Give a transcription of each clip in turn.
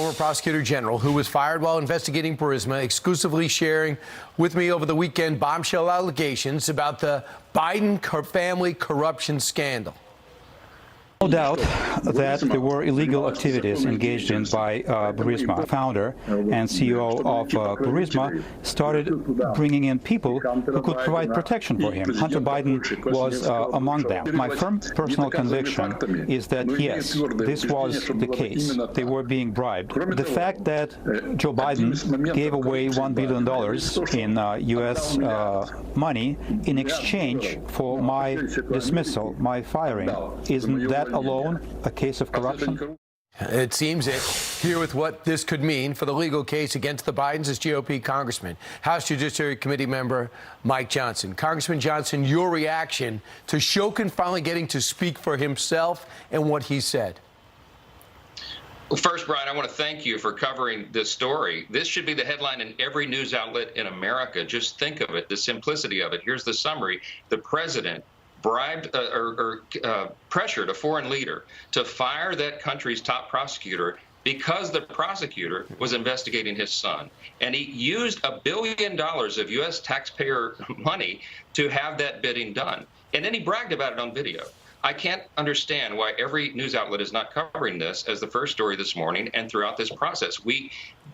former prosecutor general who was fired while investigating Burisma, exclusively sharing with me over the weekend bombshell allegations about the Biden family corruption scandal. No doubt that there were illegal activities engaged in by Burisma. Founder and CEO of Burisma started bringing in people who could provide protection for him. Hunter Biden was among them. My firm personal conviction is that, yes, this was the case. They were being bribed. The fact that Joe Biden gave away $1 billion in U.S. money in exchange for my dismissal, my firing, isn't that alone a case of corruption? It seems it. Here with what this could mean for the legal case against the Bidens is GOP Congressman, House Judiciary Committee member Mike Johnson. Congressman Johnson, your reaction to Shokin finally getting to speak for himself and what he said. Well, first, Brian, I want to thank you for covering this story. This should be the headline in every news outlet in America. Just think of it, the simplicity of it. Here's the summary. The president bribed or pressured a foreign leader to fire that country's top prosecutor because the prosecutor was investigating his son. And he used $1 billion of U.S. taxpayer money to have that bidding done. And then he bragged about it on video. I can't understand why every news outlet is not covering this as the first story this morning and throughout this process.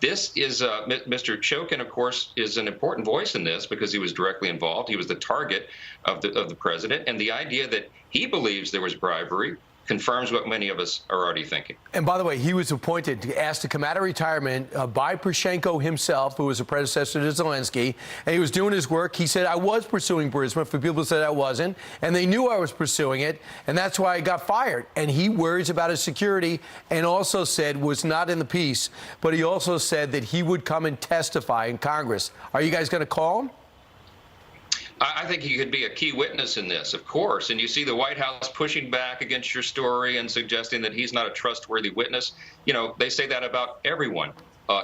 This is Mr. Shokin, of course, is an important voice in this because he was directly involved. He was the target of the president, and the idea that he believes there was bribery confirms what many of us are already thinking. And by the way, he was appointed, asked to come out of retirement by Poroshenko himself, who was a predecessor to Zelensky, and he was doing his work. He said, I was pursuing Burisma for people who said I wasn't, and they knew I was pursuing it, and that's why I got fired. And he worries about his security and also said, was not in the piece, but he also said that he would come and testify in Congress. Are you guys going to call him? I think he could be a key witness in this, of course. And you see the White House pushing back against your story and suggesting that he's not a trustworthy witness. You know, they say that about everyone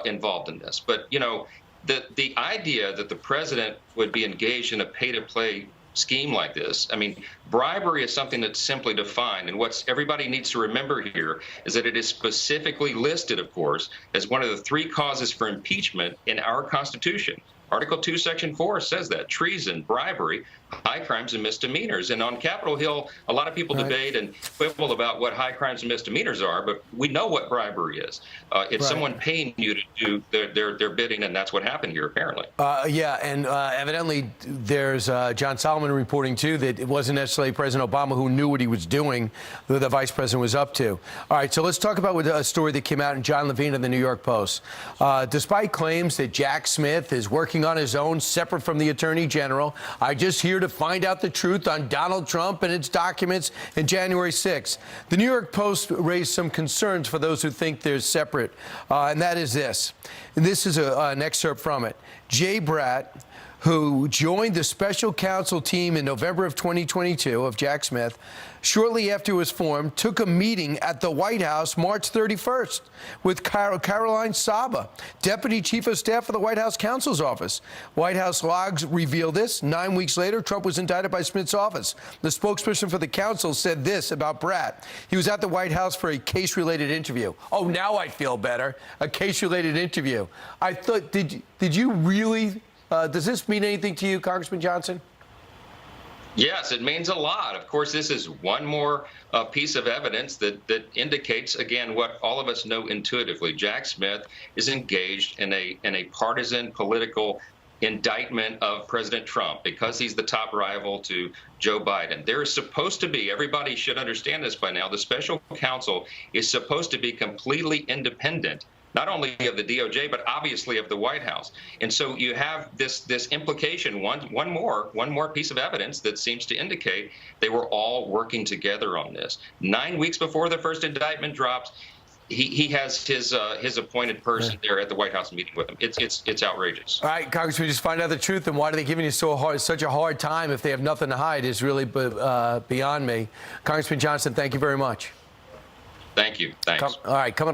involved in this. But, you know, the idea that the president would be engaged in a pay-to-play scheme like this, I mean, bribery is something that's simply defined. And what everybody needs to remember here is that it is specifically listed, of course, as one of the 3 causes for impeachment in our Constitution. Article 2, Section 4 says that treason, bribery, high crimes and misdemeanors. And on Capitol Hill, a lot of people debate and quibble about what high crimes and misdemeanors are, but we know what bribery is. It's someone paying you to do their bidding, and that's what happened here, apparently. Yeah, and evidently there's John Solomon reporting, too, that it wasn't necessarily President Obama who knew what he was doing, who the vice president was up to. All right, so let's talk about a story that came out in John Levine of the New York Post. Despite claims that Jack Smith is working on his own, separate from the Attorney General, I just here to find out the truth on Donald Trump and its documents in January 6th. The New York Post raised some concerns for those who think they're separate, and that is this. And this is an excerpt from it. Jay Bratt, who joined the special counsel team in November of 2022 of Jack Smith, shortly after it was formed, took a meeting at the White House March 31st with Caroline Saba, Deputy Chief of Staff for the White House Counsel's Office. White House logs reveal this. 9 weeks later, Trump was indicted by Smith's office. The spokesperson for the counsel said this about Bratt. He was at the White House for a case-related interview. Oh, now I feel better. A case-related interview. I thought, did you really... does this mean anything to you, Congressman Johnson? Yes, it means a lot. Of course, this is one more piece of evidence that indicates, again, what all of us know intuitively. Jack Smith is engaged in a partisan political indictment of President Trump because he's the top rival to Joe Biden. There is supposed to be, everybody should understand this by now, the special counsel is supposed to be completely independent, not only of the DOJ, but obviously of the White House. And so you have this implication, one more piece of evidence that seems to indicate they were all working together on this. 9 weeks before the first indictment drops, he has his appointed person there at the White House meeting with him. It's outrageous. All right, Congressman, just find out the truth, and why are they giving you such a hard time if they have nothing to hide is really beyond me. Congressman Johnson, thank you very much. Thank you. Thanks. All right, coming up.